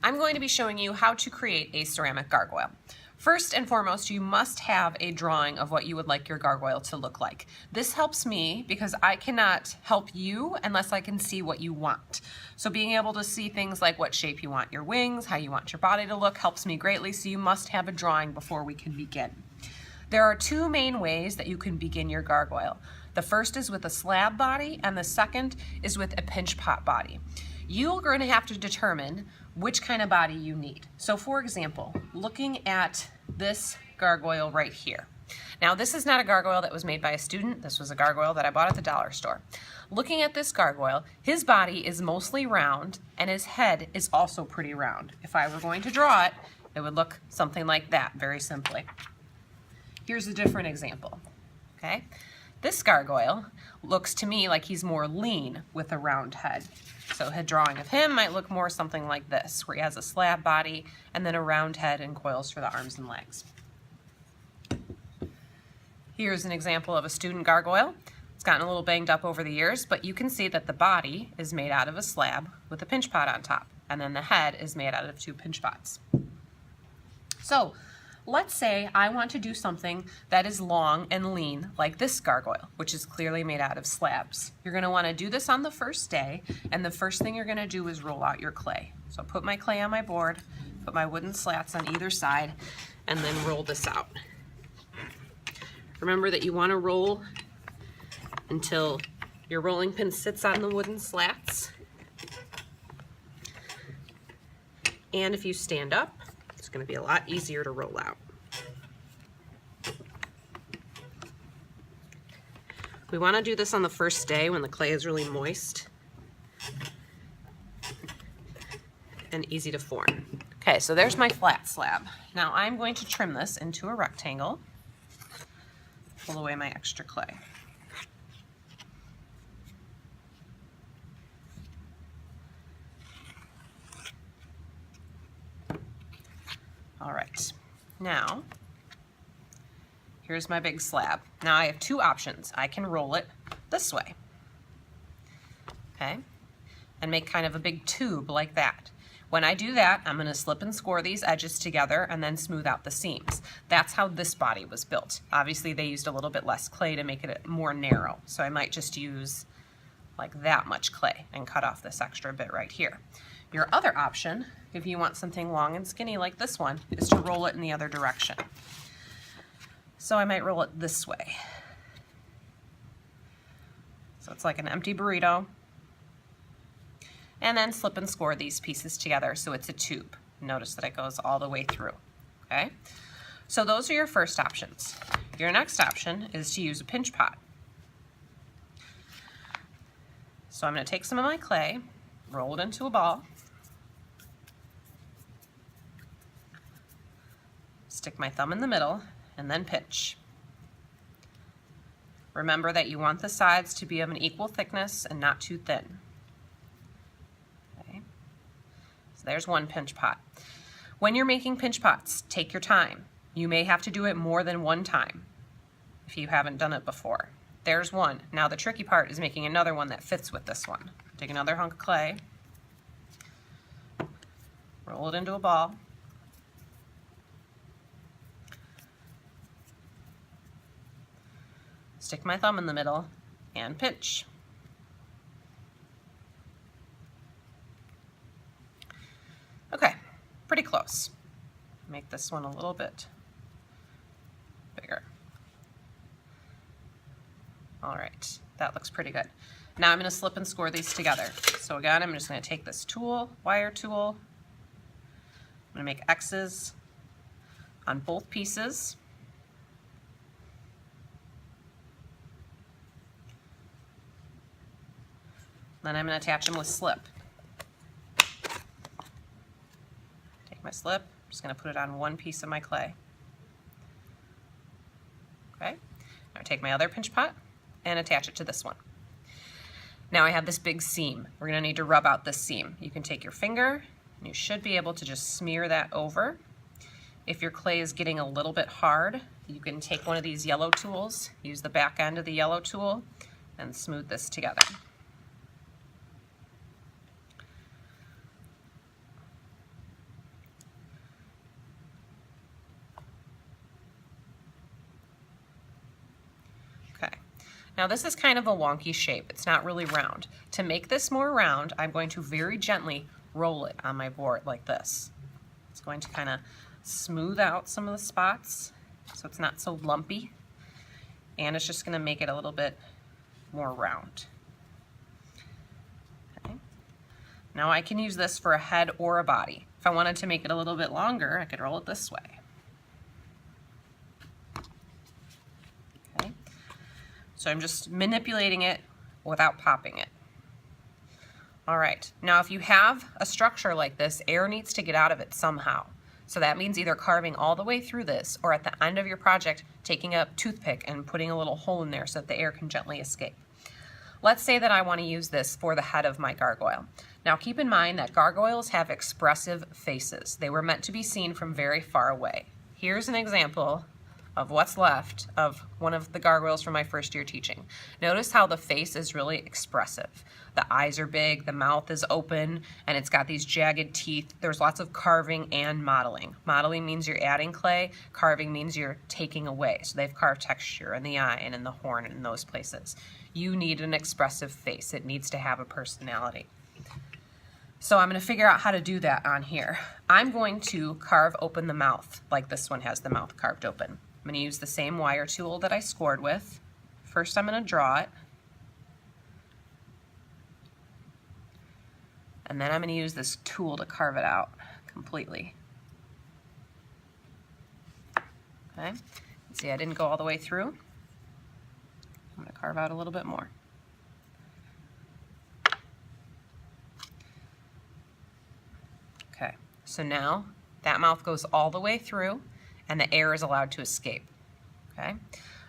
I'm going to be showing you how to create a ceramic gargoyle. First and foremost, you must have a drawing of what you would like your gargoyle to look like. This helps me because I cannot help you unless I can see what you want. So being able to see things like what shape you want your wings, how you want your body to look helps me greatly, so you must have a drawing before we can begin. There are two main ways that you can begin your gargoyle. The first is with a slab body and the second is with a pinch pot body. You're going to have to determine which kind of body you need. So for example, looking at this gargoyle right here. Now this is not a gargoyle that was made by a student, this was a gargoyle that I bought at the dollar store. Looking at this gargoyle, his body is mostly round and his head is also pretty round. If I were going to draw it, it would look something like that, very simply. Here's a different example, okay? This gargoyle looks to me like he's more lean with a round head. So a drawing of him might look more something like this, where he has a slab body and then a round head and coils for the arms and legs. Here's an example of a student gargoyle. It's gotten a little banged up over the years, but you can see that the body is made out of a slab with a pinch pot on top, and then the head is made out of two pinch pots. So let's say I want to do something that is long and lean like this gargoyle, which is clearly made out of slabs. You're going to want to do this on the first day, and the first thing you're going to do is roll out your clay. So put my clay on my board, put my wooden slats on either side, and then roll this out. Remember that you want to roll until your rolling pin sits on the wooden slats. And if you stand up, it's going to be a lot easier to roll out. We want to do this on the first day when the clay is really moist and easy to form. Okay, so there's my flat slab. Now I'm going to trim this into a rectangle. Pull away my extra clay. All right, now here's my big slab. Now I have two options. I can roll it this way, okay, and make kind of a big tube like that. When I do that, I'm going to slip and score these edges together and then smooth out the seams. That's how this body was built. Obviously they used a little bit less clay to make it more narrow, so I might just use like that much clay and cut off this extra bit right here. Your other option, if you want something long and skinny like this one, is to roll it in the other direction. So I might roll it this way. So it's like an empty burrito. And then slip and score these pieces together so it's a tube. Notice that it goes all the way through, okay? So those are your first options. Your next option is to use a pinch pot. So I'm going to take some of my clay, roll it into a ball, stick my thumb in the middle, and then pinch. Remember that you want the sides to be of an equal thickness and not too thin. Okay. So there's one pinch pot. When you're making pinch pots, take your time. You may have to do it more than one time if you haven't done it before. There's one. Now the tricky part is making another one that fits with this one. Take another hunk of clay, roll it into a ball, stick my thumb in the middle, and pinch. Okay, pretty close. Make this one a little bit bigger. All right, that looks pretty good. Now I'm going to slip and score these together. So again, I'm just going to take this tool, wire tool. I'm going to make X's on both pieces. Then I'm going to attach them with slip. Take my slip, I'm just going to put it on one piece of my clay. Okay, now take my other pinch pot and attach it to this one. Now I have this big seam. We're going to need to rub out this seam. You can take your finger and you should be able to just smear that over. If your clay is getting a little bit hard, you can take one of these yellow tools, use the back end of the yellow tool, and smooth this together. Now this is kind of a wonky shape. It's not really round. To make this more round, I'm going to very gently roll it on my board like this. It's going to kind of smooth out some of the spots so it's not so lumpy, and it's just going to make it a little bit more round. Okay. Now I can use this for a head or a body. If I wanted to make it a little bit longer, I could roll it this way. Okay. So I'm just manipulating it without popping it. All right, now if you have a structure like this, air needs to get out of it somehow. So that means either carving all the way through this, or at the end of your project, taking a toothpick and putting a little hole in there so that the air can gently escape. Let's say that I want to use this for the head of my gargoyle. Now keep in mind that gargoyles have expressive faces. They were meant to be seen from very far away. Here's an example of what's left of one of the gargoyles from my first year teaching. Notice how the face is really expressive. The eyes are big, the mouth is open, and it's got these jagged teeth. There's lots of carving and modeling. Modeling means you're adding clay, carving means you're taking away. So they've carved texture in the eye and in the horn and in those places. You need an expressive face. It needs to have a personality. So I'm going to figure out how to do that on here. I'm going to carve open the mouth like this one has the mouth carved open. I'm going to use the same wire tool that I scored with. First I'm going to draw it. And then I'm going to use this tool to carve it out completely. Okay, see I didn't go all the way through. I'm going to carve out a little bit more. Okay, so now that mouth goes all the way through and the air is allowed to escape. Okay,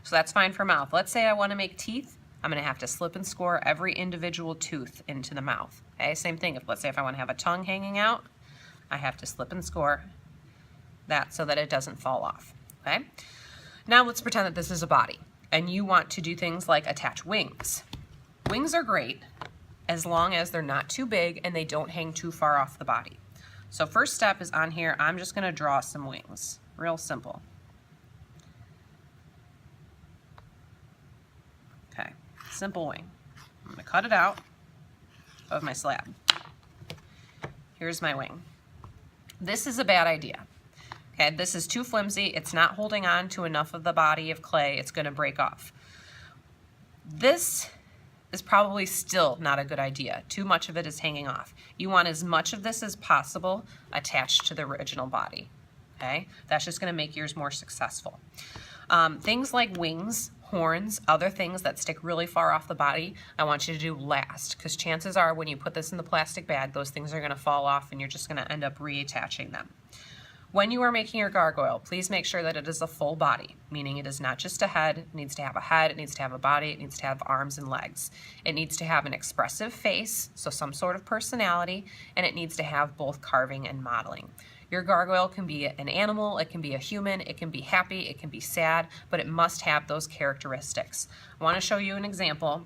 so that's fine for mouth. Let's say I want to make teeth. I'm going to have to slip and score every individual tooth into the mouth. Okay, same thing. Let's say if I want to have a tongue hanging out, I have to slip and score that so that it doesn't fall off. Okay, now let's pretend that this is a body and you want to do things like attach wings. Wings are great as long as they're not too big and they don't hang too far off the body. So first step is on here, I'm just going to draw some wings. Real simple. Okay, simple wing. I'm going to cut it out of my slab. Here's my wing. This is a bad idea. Okay, this is too flimsy. It's not holding on to enough of the body of clay. It's going to break off. This is probably still not a good idea. Too much of it is hanging off. You want as much of this as possible attached to the original body. Okay, that's just going to make yours more successful. Things like wings, horns, other things that stick really far off the body, I want you to do last, because chances are when you put this in the plastic bag, those things are going to fall off and you're just going to end up reattaching them. When you are making your gargoyle, please make sure that it is a full body, meaning it is not just a head. It needs to have a head, it needs to have a body, it needs to have arms and legs. It needs to have an expressive face, so some sort of personality, and it needs to have both carving and modeling. Your gargoyle can be an animal, it can be a human, it can be happy, it can be sad, but it must have those characteristics. I want to show you an example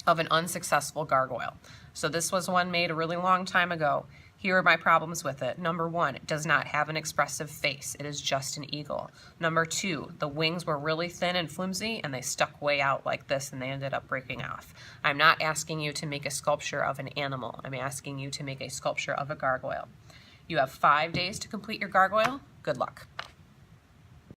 of an unsuccessful gargoyle. So this was one made a really long time ago. Here are my problems with it. Number one, it does not have an expressive face. It is just an eagle. Number two, the wings were really thin and flimsy and they stuck way out like this and they ended up breaking off. I'm not asking you to make a sculpture of an animal. I'm asking you to make a sculpture of a gargoyle. You have 5 days to complete your gargoyle. Good luck.